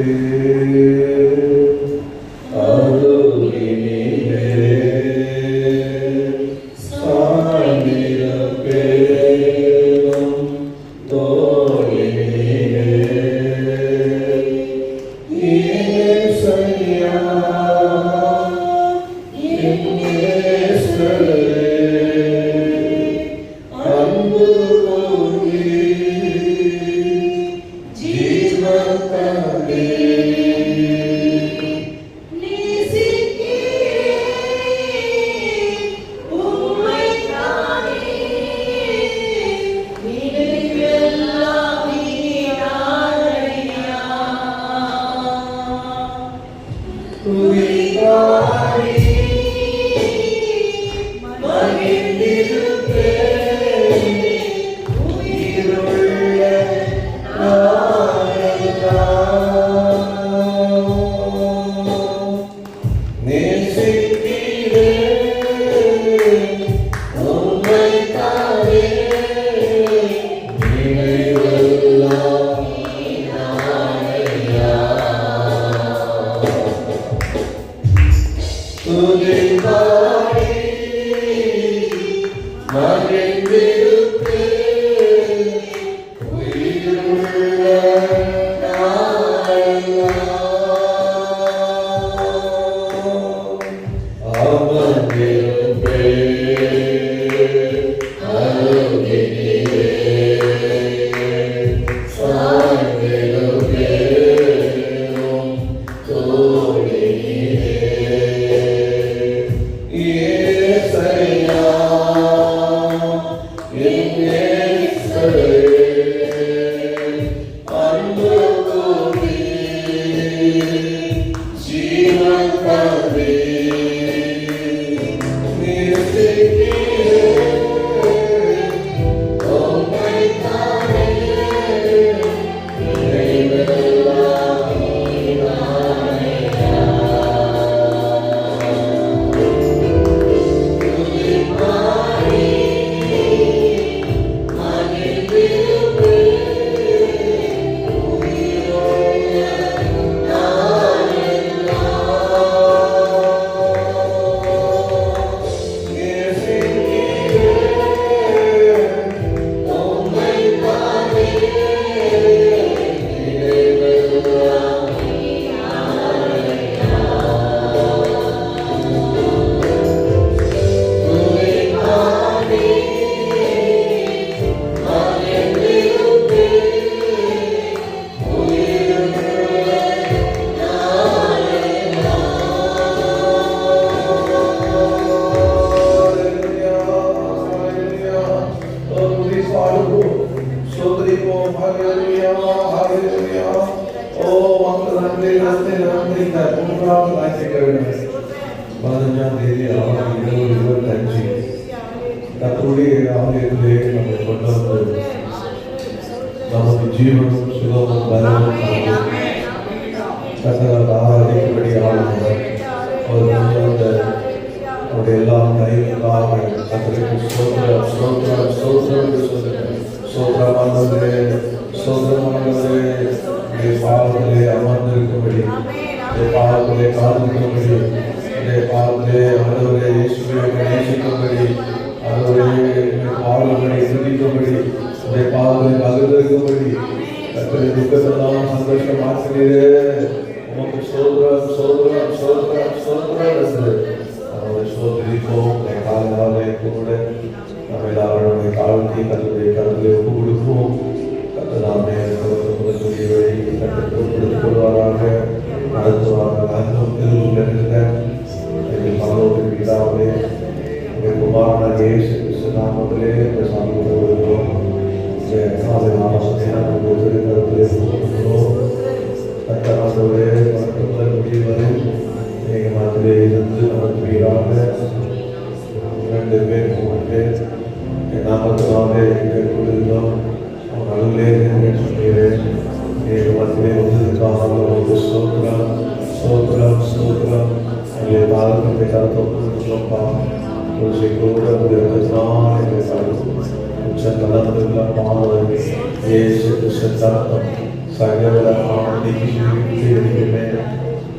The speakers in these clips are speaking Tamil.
Yes,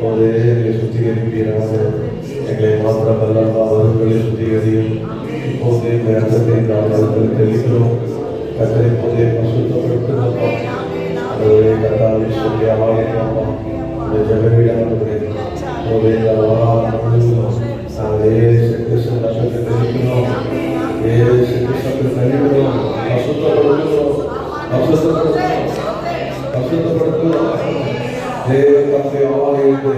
ஒரே சுத்திகரிப்பீராக. எங்களை மாத்திரமல்ல அவர்களை சுத்திகரியும். இப்போதே வேதத்தை அவர்களுக்கு தெளிக்கிறோம். கத்தரை போதே பசுத்தப்படுத்துகிறோம். அதோடைய கத்தாவை சொல்லி ஆலயமா இந்த ஜெபவிடாமல் ஒரே முழுவதும் நாங்கள் ஏசு கிறிஸ்து நஷ்டத்தை தெளிக்கிறோம். ஏசு கிறிஸ்து தெளிக்கிறோம். பசுத்தப்படுத்துகிறோம். பசுத்தப்படுத்துகிறோம். தேவன் தம்முடைய ஆலயத்தை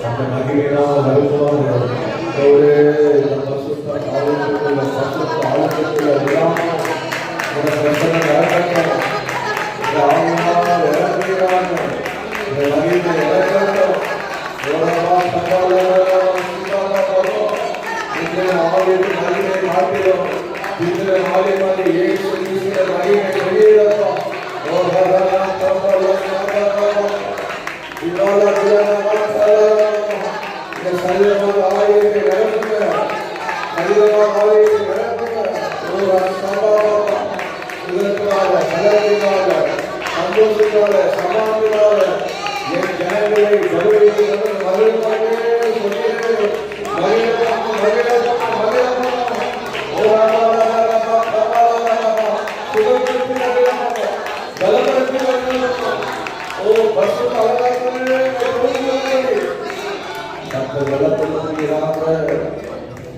அந்த மகிமையினால் நிரப்புவார். ஒரே பசுத்த ஆலயத்துக்குள்ள பசுத்த ஆலயத்துக்குள்ள விடாமல் இந்த பிரச்சனை இறக்கட்டும். இந்த ஆலயமாக இறங்குகிறாங்க. இந்த மகிமை இறக்கட்டும். ஆலயத்தின் மகிமை மாற்றிடும். இந்த ஆலயமாக இயேசு கிறிஸ்துவின் மகிமை வெளியிடட்டும்.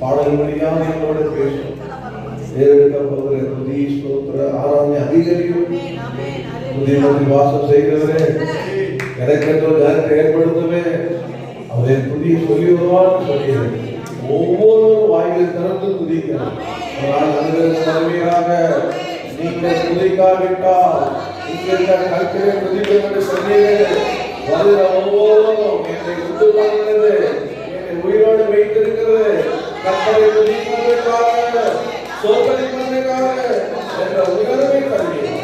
பாடல் வழியாக என்னோட பேசும். துதி ஸ்தோத்திர ஆராதனை அதிகரிக்கும். புதிய வாசம் செய்கிறவரே எனக்கென்று நேரத்தை ஏற்படுத்தவே அவரை துதியை சொல்லி வருவான்னு சொல்கிறேன். ஒவ்வொரு வாயிலும் திறந்து துதிக்கிறார். நீங்கள் துதிக்காவிட்டால் நீங்கள் கற்கிற துதிக்கும் என்று சொன்னீர்கள். வருகிற ஒவ்வொருவரும் என்னை உண்டு பண்ணுகிறது, என்னை உயிரோடு வைத்திருக்கிறது, கர்த்தரை துதிப்பதற்காக சோதனைப்பதற்காக என்ற உணர்வை தருகிறோம்.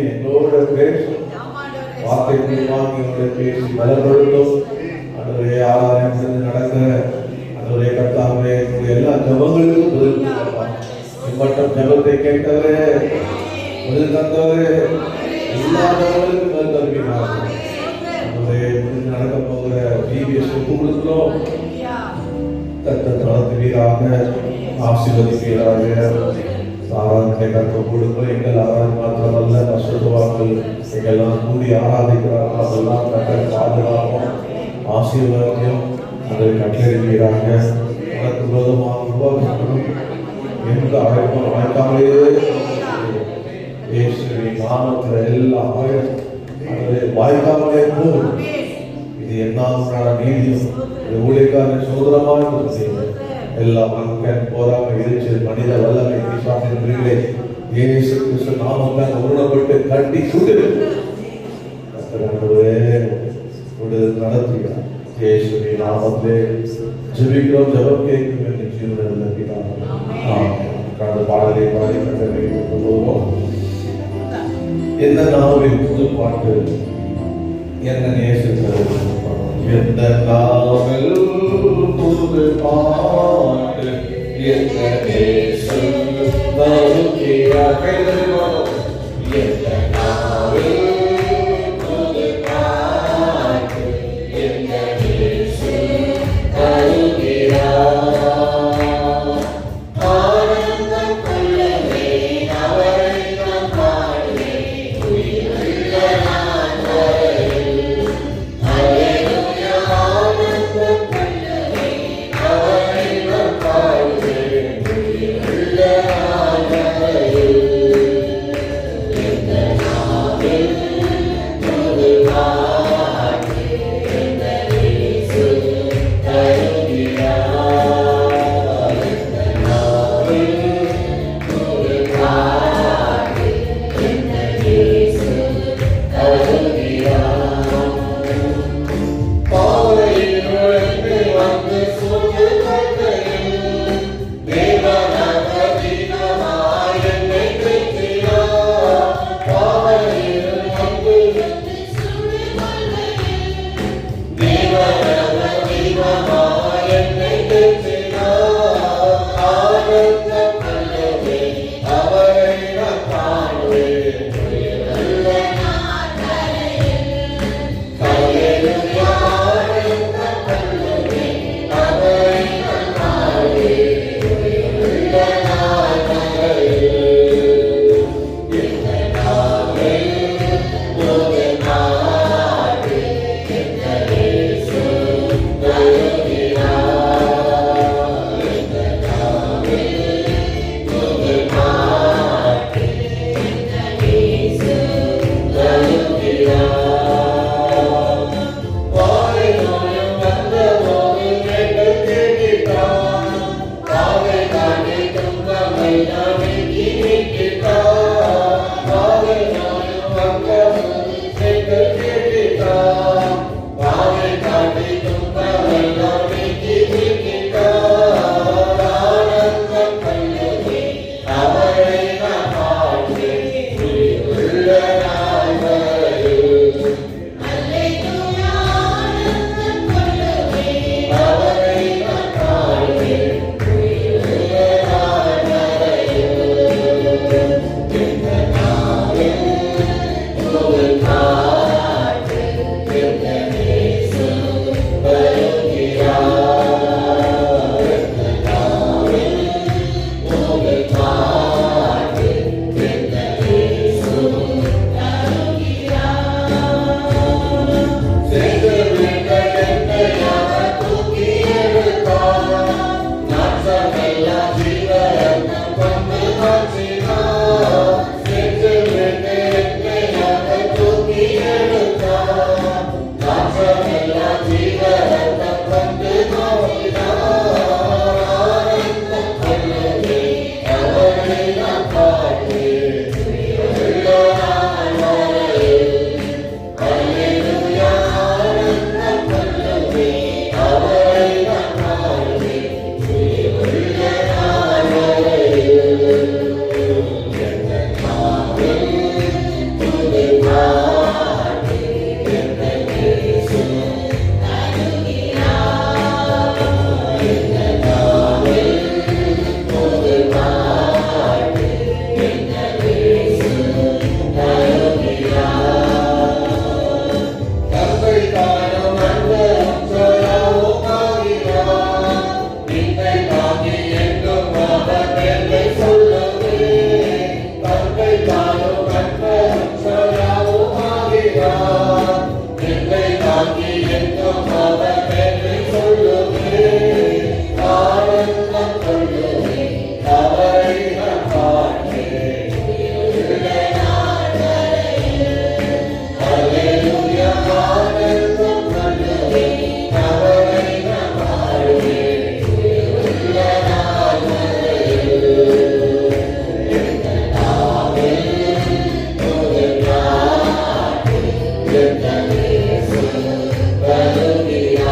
என்னோட பேசும் வார்த்தை வாங்கி பேசி பலப்படுத்தும். அதனுடைய ஆராதனை நடக்கிற அதனுடைய கர்த்தாவே எல்லா ஜபங்களுக்கும் பதில் மட்டும் ஜபத்தை கேட்டவரே பதில் தந்தவரே எல்லா ஜபங்களுக்கும் பதில் தருகிறார்கள். அதனுடைய நடக்க போகிற ஜிபிஎஸ் கொடுக்கிறோம். தளர்த்துவீராக, ஆசீர்வதிப்பீராக. ஆராதனை கற்க கொடுக்கிறோம். எங்கள் ஆராதனை மாத்திரமல்ல பசுவார்கள் எங்கெல்லாம் கூடி ஆராதிக்கிறார்கள் அதெல்லாம் கற்ற பாதுகாப்போம் ஆசீர்வாதம் அதை கட்டளையிடுவீராக. உனக்கு விரோதமாக உருவாக்கப்படும் எந்த அழைப்பும் அழைக்காமலேயே இயேசுவின் நாமத்தில் எல்லா வாய்க்காமலே போகும். இது என்ன நீதியும் ஊழியக்காரன் சோதரமாக செய்யும். எல்லா மக்கள் போராக இருச்சு மனித வல்லமை பிசாசின் இயேசு கிறிஸ்து நாமத்தில் உருளப்பட்டு கட்டி சுடு நடத்துகிறார். இயேசுவின் நாமத்திலே ஜெபிக்கிறோம். ஜெபம் கேட்கும் என்று ஜீவனில் கடந்த பாடலை பாடி கண்டறிவோம். எந்த நாவில் புது பாட்டு என்ன நேசிக்கிறது? எந்த நாவில் புது பாட்டு என்ன நேசு தருகிறார். எந்த நாவில் புது பாட்டு என்ன நேசு தருகிறார். Hallelujah.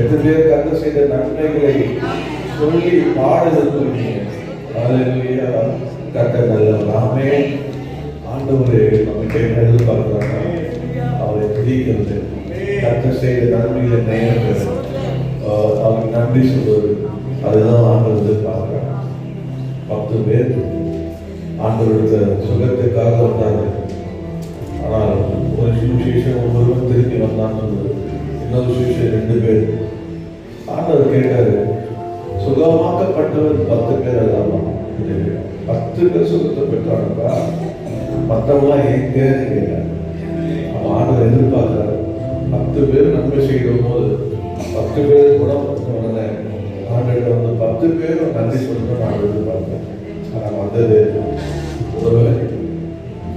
எத்தனை பேர் கர்த்தர் செய்த நன்மைகளை சொல்லி பாடுகிறது. ஹல்லேலூயா. கர்த்தர் நல்லவர். ஆமென். ஆண்டவரே நமக்கு என்ன எதிர்பார்க்கிறாங்க? அவரை துதிக்கிறது, கர்த்தர் செய்த நன்மைகளை நினைக்கிறது, அவருக்கு நன்றி சொல்வது, அதுதான் ஆண்டவர் எதிர்பார்க்கிறாங்க. 10 பேர் ஆண்டவருடைய சுகத்துக்காக வந்தாங்க. ஆனால் ஒரு சுவிசேஷம் ஒருவரும் திரும்பி வந்தான்னு சொல்லுது. இன்னொரு சுவிசேஷம் 2 பேர். ஆண்டவர் கேட்டாரு, சுகமாக்கப்பட்டவர் 10 பேர் அல்லாமா? 10 பேர் சுகத்தை பெற்றாருப்பா, மற்றவங்களாம் ஏன் பேர் கேட்டார். அவன் ஆண்டவர் எதிர்பார்க்கிறார். 10 பேர் நன்மை செய்யும் போது 10 பேர் குணப்படுத்தவன ஆண்டவர் வந்து 10 பேரும் நன்றி சொல்லணும்னு நான் எதிர்பார்த்தேன். ஆனால் வந்தது ஒருவர்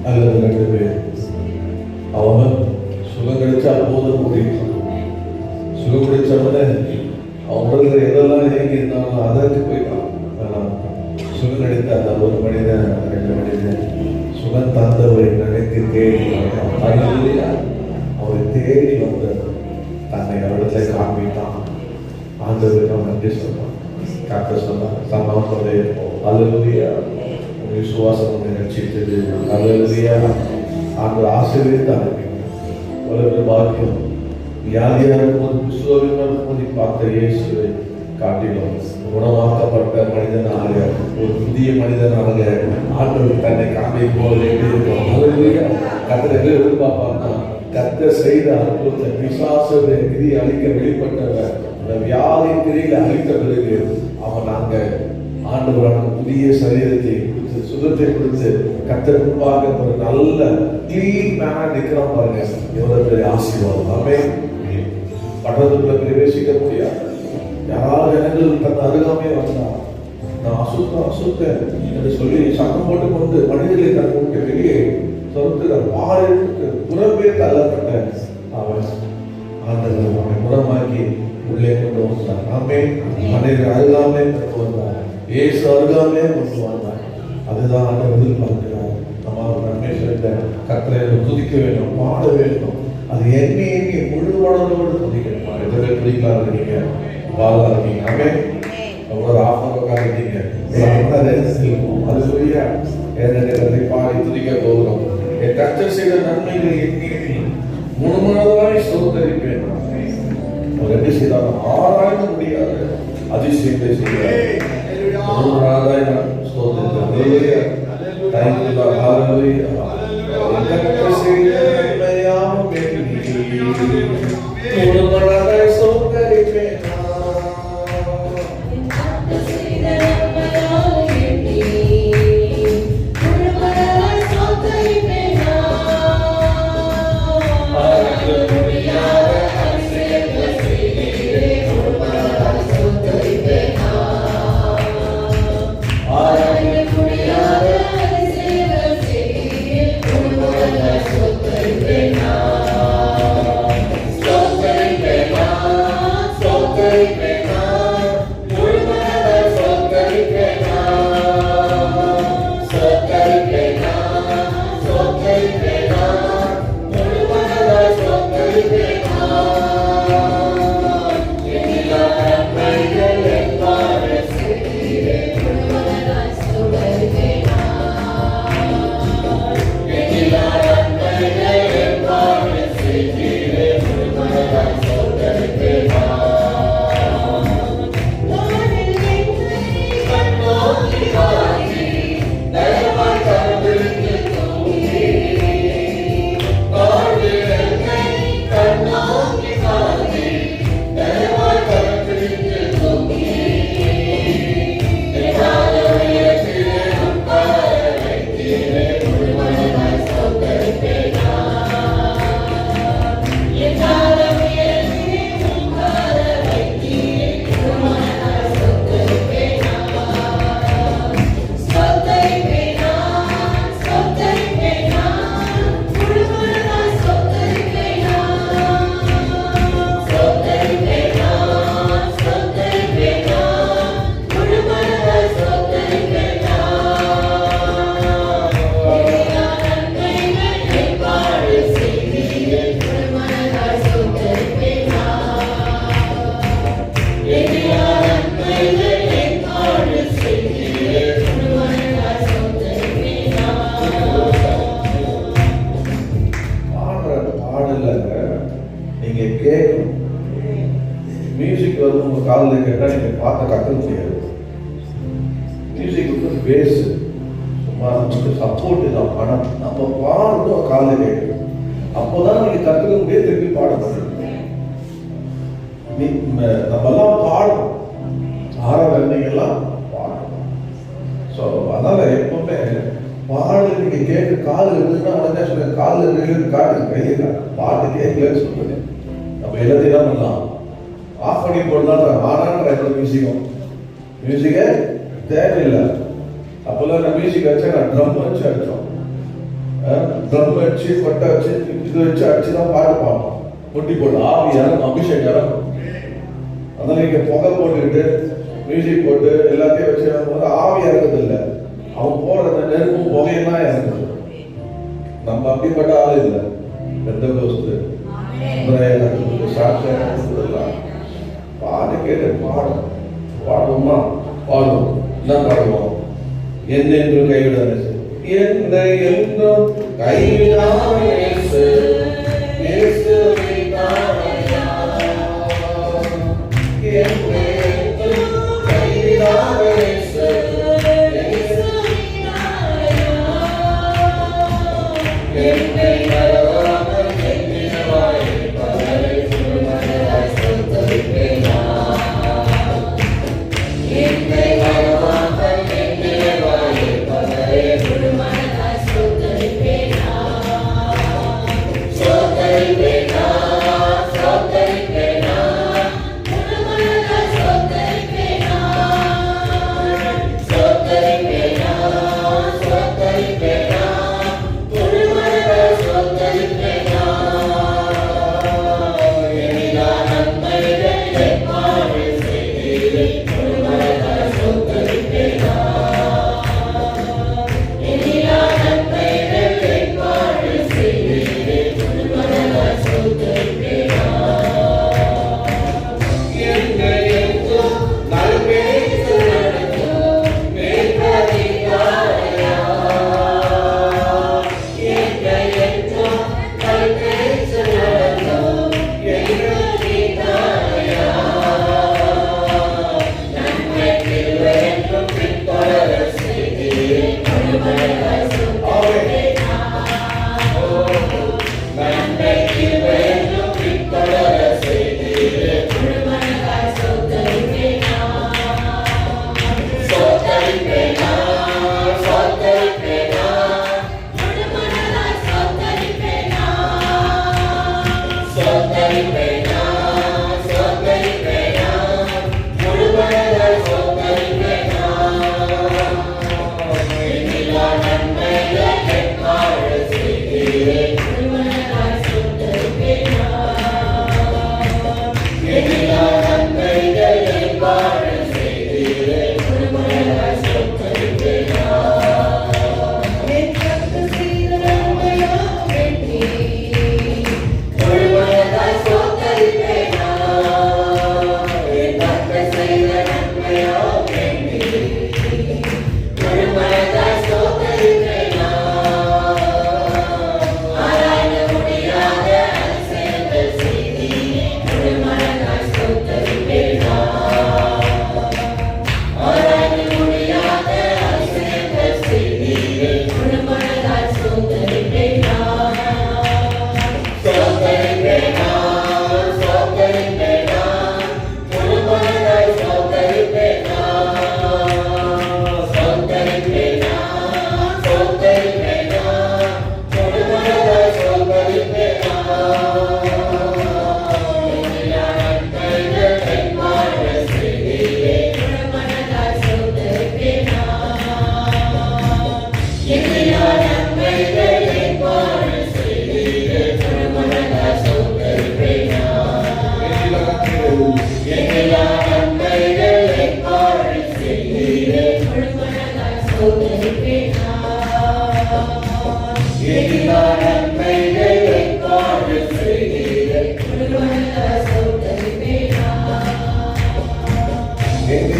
அல்லது 2 பேர். அவன் சுகம் கிடைச்சா போதும் முடியும். சுகம் கிடைச்சவன அவன் உடல்ல எதெல்லாம் இயங்கி இருந்தாலும் அதற்கு போயிட்டான். ஆனால் சுகம் கிடைத்த அந்த ஒரு மனிதன் 2 மனிதன் சுகம் தந்தவரை நினைத்து தேடி அவரை தேடி வந்த தன்னை அவரிடத்தை காண்பித்தான். ஆண்டவருக்கு அவன் நன்றி சொன்னான். காக்க சொன்னான். சமாளப்பதே அல்லேலூயா. விசுவாசம் நினைச்சிட்டது. அல்லேலூயா. ஆண்டவர் ஆசீர்வதித்தார். ஒரு பாக்கியம். வியாதியாக இருக்கும்போது விசுவாசமாக இருக்கும்போது பார்த்த இயேசுவை காட்டிலும் குணமாக்கப்பட்ட மனிதனாக ஒரு புதிய மனிதனாக ஆண்டவர் தன்னை காண்பிப்போது எப்படி இருக்கும்? அல்லேலூயா. கர்த்தர் எதிர்பார்ப்பார்னா கர்த்தர் செய்த அற்புதத்தை பிசாசுடைய கிரி அழிக்க வெளிப்பட்டவர் அந்த வியாதி கிரியில அழித்த பிறகு அவன் நாங்க ஆண்டவரான புதிய சரீரத்தை கொடுத்து சுகத்தை கொடுத்து கர்த்தர் முன்பாக ஒரு நல்ல கிளீன் மேனா நிற்கிறான் பாருங்க. எவ்வளவு பெரிய ஆசீர்வாதம். ஆமென். பட்டணத்துக்குள்ள பிரவேசிக்க முடியாது. யாராவது ஜனங்கள் தன் அருகாமே வந்தா நான் அசுத்தேன் என்று சொல்லி சத்தம் போட்டு கொண்டு மனிதர்களை தன் விட்டு வெளியே சொத்துற பாடத்துக்கு புறம்பே தள்ளப்பட்ட அவன் ஆண்டவர் அவனை குணமாக்கி உள்ளே கொண்டு வந்தார். நாமே மனிதர் அருகாமே கொண்டு வந்தார், இயேசு அருகாமே கொண்டு வந்தார். அதுதான் ஆண்டவர் எதிர்பார்க்கிறார். நம்ம நன்மை செய்த கர்த்தரை துதிக்க வேண்டும், பாட வேண்டும். அது எண்ணி முழு மனதோடு துதிக்கணும். எத்தனை துதிக்கலாம் இருக்கீங்க, பாலா இருக்கீங்க, ஆமே ஒரு ஆஃபர் இருக்கீங்க, அது சொல்லியா ஏதனை பாடி துதிக்க போகிறோம். என் கர்த்தர் செய்த நன்மைகளை எண்ணி முழு மனதாய் ஸ்தோத்தரிப்பேன். அவர் என்ன செய்தாலும் ஆராய்ந்து முடியாது அதிசயத்தை செய்கிறார். முழு மனதாய் நான் ஸ்தோத்தரிப்பேன். மியூசிக் வந்து உங்க காலில் கேட்டால் நீங்க பார்த்த கற்க முடியாது. மியூசிக் வந்து பேஸ் சும்மா சப்போர்ட் தான். ஆனால் நம்ம பாடுறதும் காலில் கேட்கணும். அப்போதான் நீங்க கற்றுக்க முடியாது, திருப்பி பாட முடியும். நம்மெல்லாம் பாடணும், ஆராதனைகள்லாம் பாடணும். ஸோ அதனால எப்பவுமே பாடல் நீங்க கேட்டு காலில் இருந்துன்னா உடனே சொல்லுங்க, காலில் இருந்து காட்டு கையில் பாட்டு கேட்கலன்னு சொல்லுங்க. நம்ம எல்லாத்தையும் தான் பண்ணலாம், ஆஃப் பண்ணி போடலாம். ஆனான்ற மியூசிக்கே தேவையில்லை. அப்போல்லாம் நான் மியூசிக் வச்சா நான் ட்ரம் வச்சு அடித்தோம். ட்ரம் வச்சு கொட்டை வச்சு இது வச்சு அடிச்சு தான் பாட்டு பாடணும். கொட்டி போட்டு ஆவி இறங்கும், அபிஷேகம் இறங்கும். அதனால இங்கே புகை போட்டுக்கிட்டு மியூசிக் போட்டு எல்லாத்தையும் வச்சு போது ஆவி இறங்குறது இல்லை. அவன் போடுற நெருப்பும் புகையெல்லாம் இறங்குது. நம்ம அப்படிப்பட்ட ஆள் இல்லை. எந்த கோஸ்து சாட்சியெல்லாம் பாட்டு கேட்டு பாடுவோமா? பாடுவோம். என்ன பாடுவோம்? என்னென்றும் கைவிடாத என்னை என்றும் கைவிடாத Stop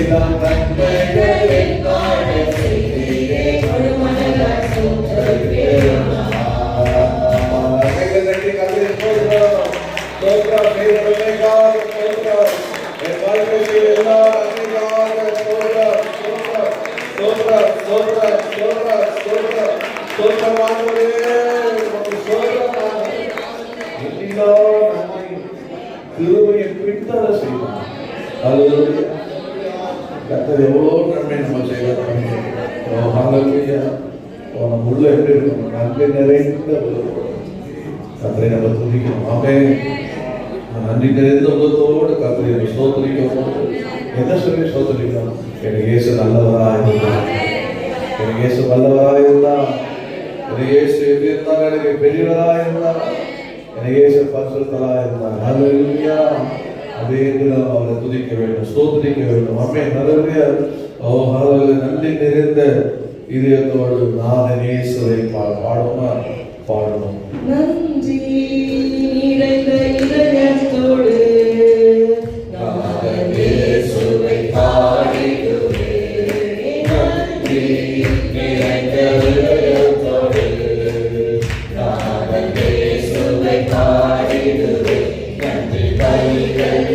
எல்லாம் நன்மைகள் என்னால செய்தீரே. கைகள் தட்டி கர்த்தரை ஸ்தோத்திரம். ஸ்தோத்திரம் செய்த நன்மைக்காக ஸ்தோத்திரம். என் வாழ்க்கையில் எல்லா நன்மைக்காக ஸ்தோத்திரம். ஸ்தோத்திரம் ஸ்தோத்திரம் ஸ்தோத்திரம் ஸ்தோத்திரம் ஸ்தோத்திரம் ஆண்டவரே, உமக்கு ஸ்தோத்திரம். எல்லா நன்மையும் கிருபையை பின்தொட செய்வார். அல்லேலூயா. கர்த்தர் எவ்வளோ நன்மை நம்ம செய்வார். ஹல்லேலூயா. நம்ம உள்ள எப்படி இருக்கணும்? நன்மை நிறைந்த கர்த்தரை நம்ம துதிக்கணும். ஆமென். நன்றி நிறைந்த உள்ளத்தோடு கர்த்தரை ஸ்தோத்திரிக்கணும். என்ன சொல்லி ஸ்தோத்திரிக்கணும்? எனக்கு இயேசு நல்லவராக இருந்தார். எனக்கு இயேசு வல்லவராக இருந்தார். எனக்கு இயேசு எப்படி இருந்தார்? எனக்கு பெரியவராக இருந்தார். எனக்கு இயேசு பரிசுத்தராக இருந்தார். ஹல்லேலூயா. அதே நாம் அவரை துதிக்க வேண்டும், ஸ்தோத்திரிக்க வேண்டும். ஆமென். ஹல்லேலூயா. ஓ ஹல்லேலூயா. நன்றி நிறைந்த இதயத்தோடு நான் இயேசுவை பாடுமா பாடணும். நன்றி நிறைந்த இதயத்தோடு நான் இயேசுவை பாடிடுவேன். நன்றி நிறைந்த இதயத்தோடு நான் இயேசுவை பாடிடுவேன். நன்றி பலிகள்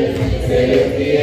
செலுத்திய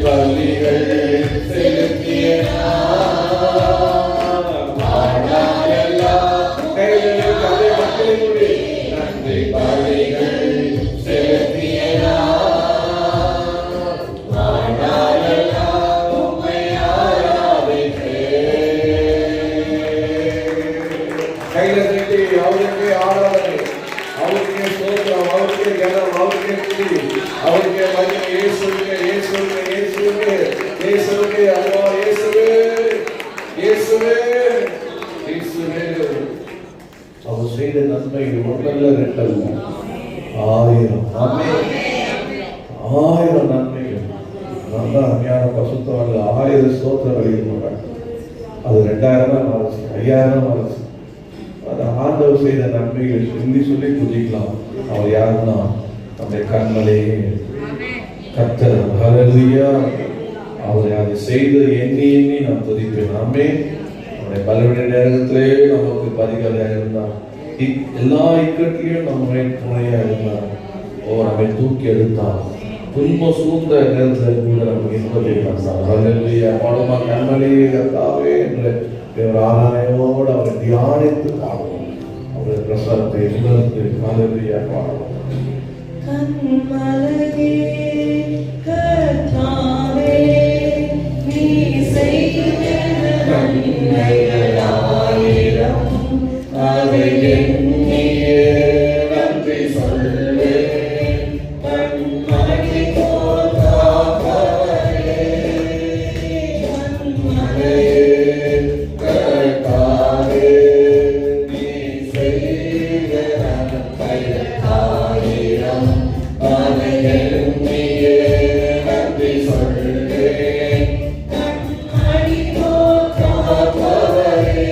பலிகள் செலுத்திய நன்றி பலிகள் செலுத்திய கையில தட்டி அவருக்கே ஆராதனை, அவருக்கே ஸ்தோத்திரம், அவருக்கே கனம், அவருக்கே துதி, அவருக்கே மகிமை. இயேசுவே இயேசுவே இயேசுவே இயேசுவே அப்பா இயேசுவே இயேசுவே இயேசுவே. அவர் செய்த நன்மை ஒன்றல்ல ரெண்டல்ல, 1000 1000 நன்மைகள். நல்ல அருமையான பசுத்தவர்கள் 1000 ஸ்தோத்திரம் வெளியிடுவாங்க. அது 2000 மாறுச்சு, 5000 மாறுச்சு. அது ஆண்டவர் செய்த நன்மைகளை சொல்லி சொல்லி துதிக்கலாம். அவர் யாருன்னா நம்முடைய கண்மலே கர்த்தர். ஹல்லேலூயா. அவர் அதை செய்து எண்ணி எண்ணி நாம் துதிப்பேன். நாமே நம்முடைய பலவீன நேரத்திலே நமக்கு பரிகாரியாக இருந்தார். எல்லா இக்கட்டிலையும் நம்மை துணையா இருந்தார். நம்மை தூக்கி எடுத்தார். துன்பம் சூழ்ந்த நேரத்தில் கூட நமக்கு இன்பத்தை தந்தார். ஹல்லேலூயா. பாடுமா கண்மலே கர்த்தாவே என்று தேவ ஆராதனையோடு அவரை தியானித்து பாடுவோம். அவருடைய பிரசாதத்தை உணர்ந்து ஹல்லேலூயா பாடுவோம். கண்மலையே கர்த்தாவே, நீ செய்த நன்மைகள் 1000, அதை எண்ணியே நன்றி சொல்வேன். கண்மலை போல் காப்பவரே, கண்மலையே கர்த்தாவே, நீ செய்த நன்மைகள் 1000, அதை எண்ணியே நன்றி சொல்வேன். கண்மலை போல் காப்பவரே,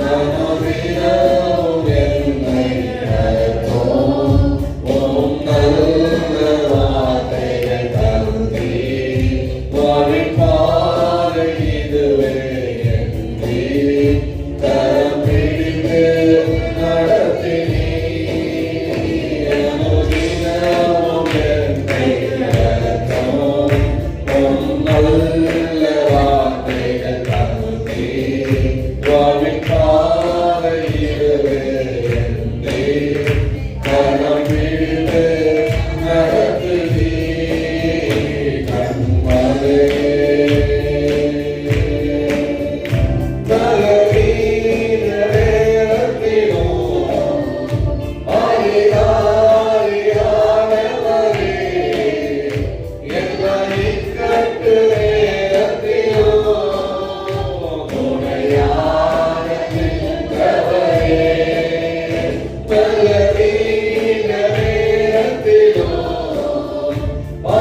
அனுதினமும் என்னை நடத்தும். உம் நல்ல வார்த்தைகள் தந்தீர். வழிபாதை இதுவே என்றீர். கரம் பிடித்து நடத்தினீர். அனுதினமும் என்னை நடத்தும். உம் நல்ல வார்த்தைகள் தந்தீர். வழிபாதை இதுவே என்றீர். கரம் பிடித்து நடத்துவீர். கண்மலையே பலவீன நேரத்திலும் ஆதியானவரே, எல்லா இக்கட்டு நேரத்திலும் துணையாக நின்றவரே. பலவீன நேரத்திலும்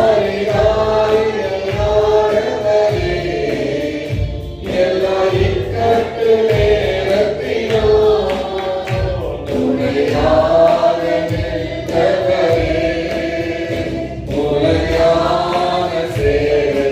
ஆதியானவரே, எல்லா இக்கட்டு நேரத்திலும் துணையாக நின்றவரே. உலகான சேவை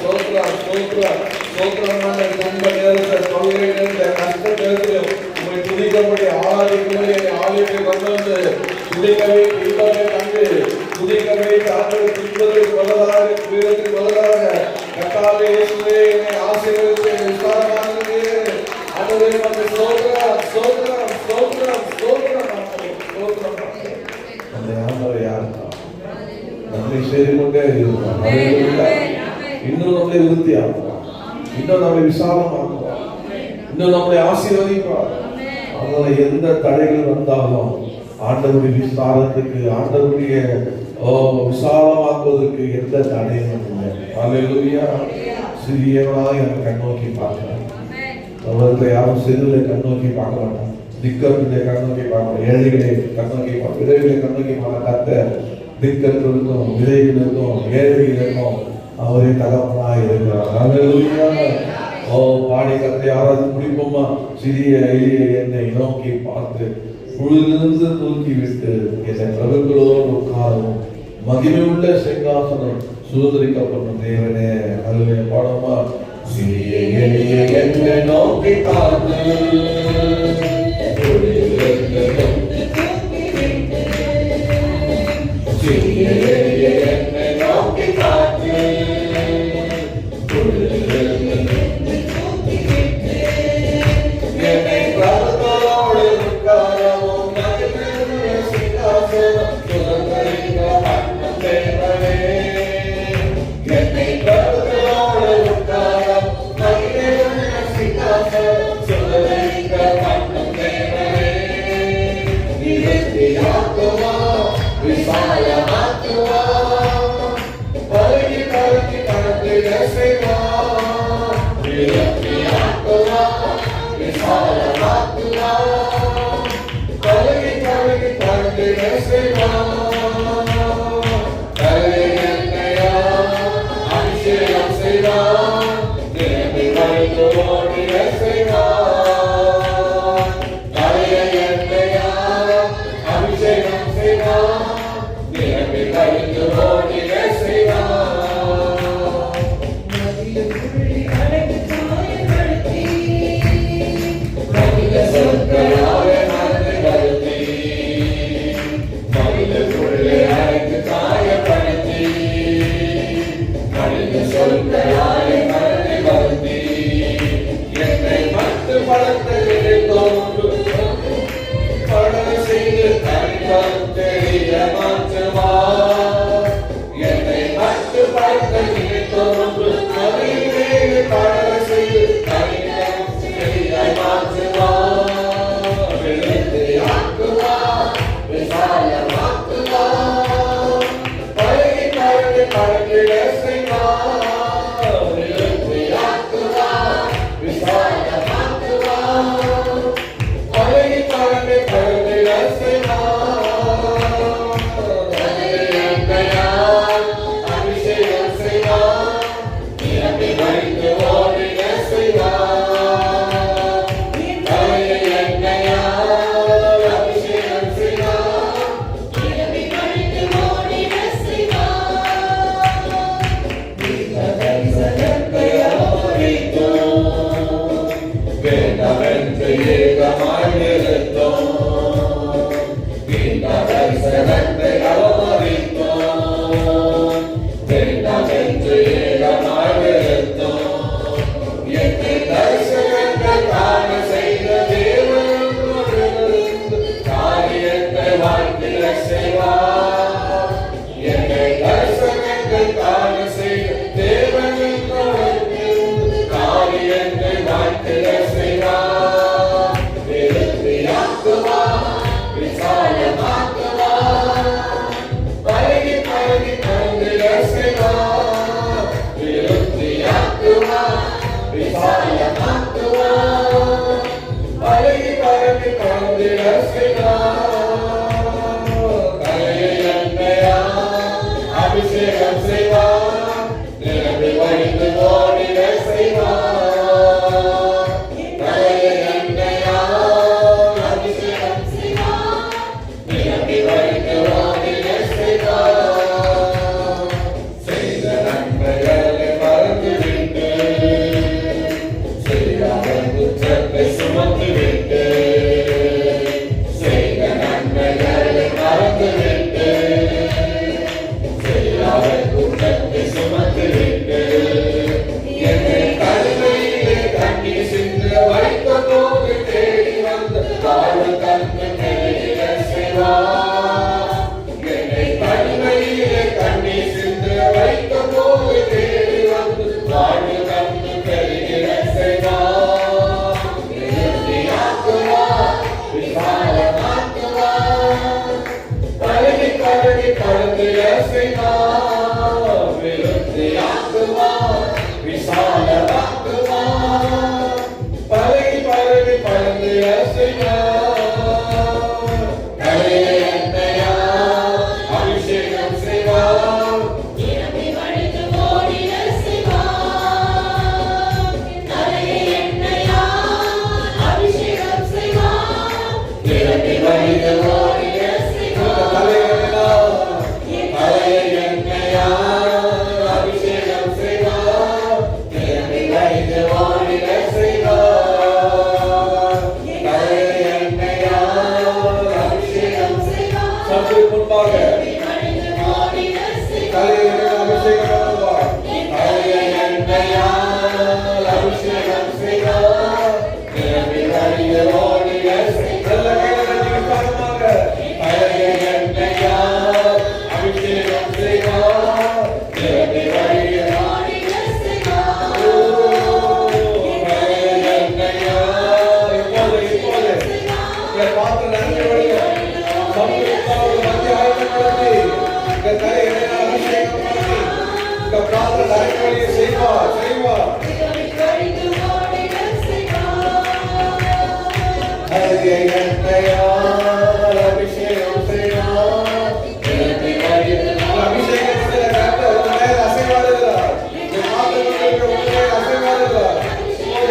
ஸ்தோத்திரம் ஸ்தோத்திரம் ஸ்தோத்திரமான துன்ப நேரத்தில் தொல்லை நேரத்துல கஷ்ட நேரத்திலும் உம்மை துதிக்கும்படி ஆராதிக்கும்படி என்னை ஆலயத்தை கொண்டு வந்து துதிக்கவே இன்பமே கண்டு துதிக்கவே தாங்கள் துன்பதற்கு பதிலாக வீரத்துக்கு பதிலாக கர்த்தாவே இயேசுவே என்னை ஆசீர்வதித்து விஸ்தாரமானது ஆண்டவரே உமக்கு ஸ்தோத்திரம் ஸ்தோத்திரம் ஸ்தோத்திரம் ஸ்தோத்திரம் ஸ்தோத்திரம். அந்த ஆண்டவர் யார்? நம்மை செய்து கொண்டே இருக்கிறார். இன்னும் நம்மை விருத்தியாக்குவார், இன்னும் நம்மை விசாலமாக்குவார், இன்னும் நம்மை ஆசீர்வதிப்பார். அதனால எந்த தடைகள் வந்தாலும் ஆண்டவருடைய விசாரத்துக்கு ஆண்டவருடைய விசாலமாக்குவதற்கு எந்த தடையும் இல்லை. அல்லேலூயா. சிறியவனாய் என்னை கண்ணோக்கி பார்க்கிறார். அவர்களை யாரும் சிறுகளை கண்ணோக்கி பார்க்க மாட்டாங்க, திக்கத்தை கண்ணோக்கி பார்க்க, ஏழைகளை கண்ணோக்கி பார்க்க, விதைகளை கண்ணோக்கி பார்க்க. கர்த்தர் திக்கத்திற்கும் விதைகளுக்கும் ஏழைகளுக்கும் அவரே தகப்பனாய் இருக்கிறார். அல்லேலூயா. பாடி கர்த்தரை ஆராதித்து முடிப்போமா? சிறிய எளிய என்னை நோக்கி பார்த்து புழுதிலிருந்து தூக்கி விட்டு என்னை பிரபுக்களோடு உட்காரவும் மகிமை உள்ள சிங்காசனம் சுதந்திரிக்கப்படும் தேவனே. அல்லேலூயா. பாடமா? சிறிய எளிய என்னை நோக்கி பார்த்து சிறிய எளிய என்னை நோக்கி பார்த்து என்னை பிரபுக்களோடு உட்காரவும் மகிமை உள்ள சிங்காசனம் சுதந்திரிக்கப்படும் தேவனே. என்னை பிரபுக்களோடு உட்காரவும் மகிமை உள்ள சிங்காசனம் சுதந்திரிக்கப்படும் தேவனே. விருத்தியாக்குவா, விசாலமாக்குவா, பருகி பருகி பரப்பிட செய்வா. விருத்தியாக்குவா, விசாலமாக்குவா, பருகி பருகி பரப்பிட செய்வா. கரை என்னையா அபிஷேகம் செய்வா, நிரம்பி வழிந்து ஓடிட செய்வா. கரை என்னையா அபிஷேகம் செய்வா, நிரம்பி வழிந்து ஓடிட செய்வா. சொற்களாலே மனதை வருத்தி, மனிதனுள்ளே அழைத்து காயப்படுத்தி, மனித சொற்களாலே மனதை வருத்தி, என்னை மட்டு படத்தை தோன்று படல செய்து தனிப்பம் தெரிய மாற்றுவா. என்னை மட்டு படத்தை தோன்று அறிவே படல செய்து தனிப்பம் தெரிய மாற்றுவா. விருத்தியாக்குவா, விசாலமாக்குவா, பழகி பழகி பழகிட செய்வா.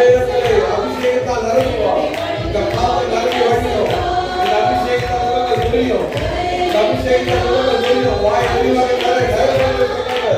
அபிஷேகத்தால் நிரப்புவார். இந்த பாவம் நிரம்பி வழியும். இந்த அபிஷேகத்தால் உலக துரியம். இந்த அபிஷேகத்தால் உலக துரியம். வாய் அறிவாரை தரை தயவுகளை சொன்னாங்க.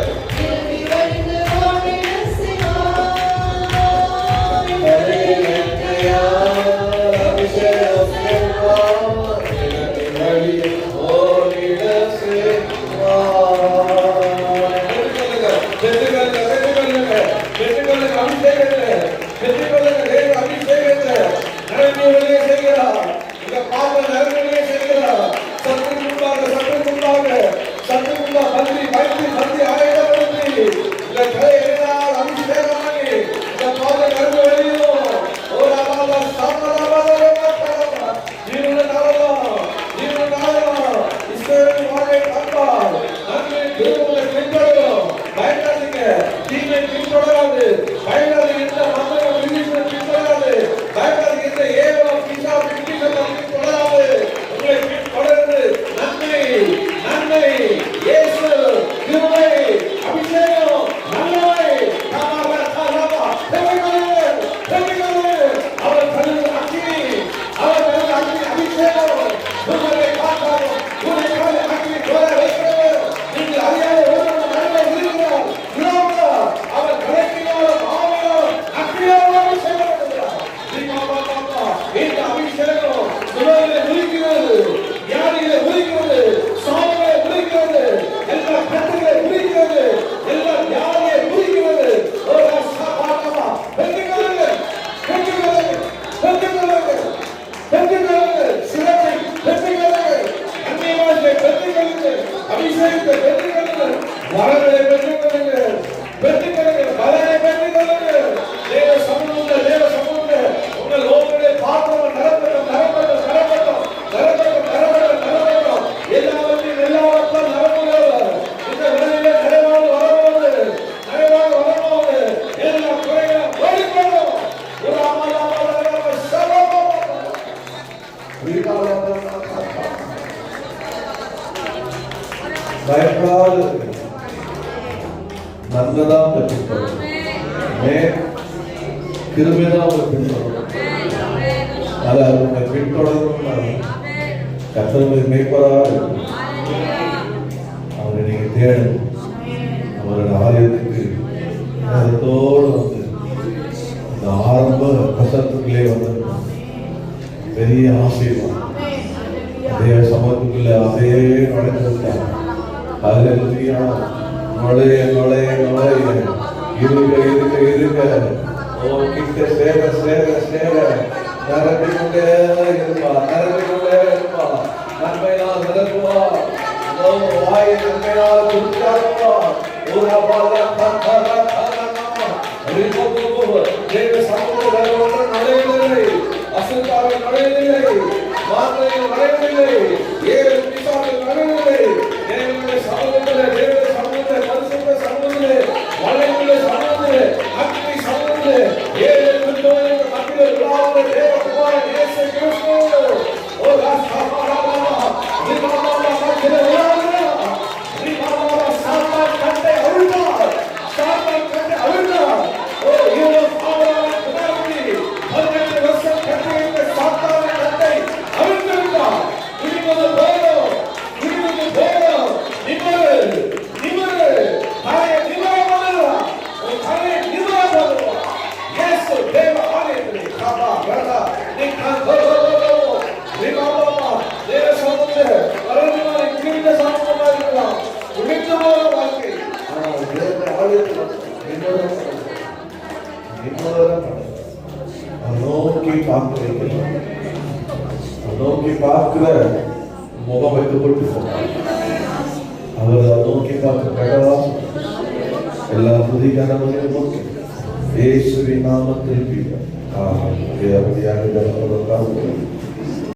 பயப்படாது நல்லதான் பெற்றுக்கொள்ளும். கிருபைதான் அவர் பின்தொடரும். அதை அவங்க பின்தொடரும். கர்த்தருடைய மேய்ப்பராக இருக்கும். அவரை நீங்க தேடணும். அவரோட ஆலயத்துக்கு நேரத்தோடு வந்து இந்த ஆரம்ப கசத்துக்குள்ளே வந்திருக்கோம். பெரிய ஆசீர்வாதம். அதே சமூகத்துக்குள்ள அதே நுழைந்திருக்காங்க. அல்லேலூயா. நுழைய நுழைய நுழைய இருக்க இருக்க இருக்க ஓ கிட்ட சேர சேர சேர நிரம்பிக்கொண்டே இருப்பா, நிரம்பிக்கொண்டே இருப்பா. நன்மையால் நிரப்புவா. வாயை நன்மையால் குடித்தாருவா. ஒரு அபால தேவ சமூகத்தில் நுழையவில்லை, அசுத்தாவில் நுழையவில்லை, வார்த்தையில் நுழையவில்லை, ஏழு பிசாசில் நுழையவில்லை. தேவனுடைய சமூகத்தில், தேவனுடைய சமூகத்தில், பரிசுத்த சமூகத்திலே, வல்லமையுள்ள சமூகத்திலே, அக்னி சமூகத்திலே, ஏழு பிரிந்தோரின் மத்தியிலே உலாவுகிற தேவகுமாரன் இயேசு கிறிஸ்து. ஓ ராஸ்தாபாராபா, ரிபாபாபா மத்தியிலே உலாவுகிறார். ரிபாபாபா சாத்தான் கட்டை அவிழ்த்தார். சாத்தான் கட்டை அவிழ்த்தார். ஓ யூதம் ஆவரான குமாரத்தி 18 வருஷம் கட்டியிருந்த சாத்தானின் கட்டை அவிழ்த்திருந்தார். இனிமது போதும், இனிமது போதும். நிமரு நிமரு தலையை நிமரப்படுவா. ஒரு தலையை நிமரப்படுவா. இயேசு தேவ ஆலயத்திலே காபா வரதா நிக்காந்தோ ரிபாபாபா தேவ சமூகத்திலே அரண்மனை கிரீட சமூகமாக இருக்கலாம். உழைத்தமான வாழ்க்கை. ஆனால் தேவ ஆலயத்தில் நோக்கி பார்க்க நோக்கி பார்க்கிற முகம் வைக்கப்பட்டு அவர் நோக்கி பார்க்க கடலாம். எல்லா புதிகான நோக்கி இயேசுவின் நாமத்தில் அப்படியாக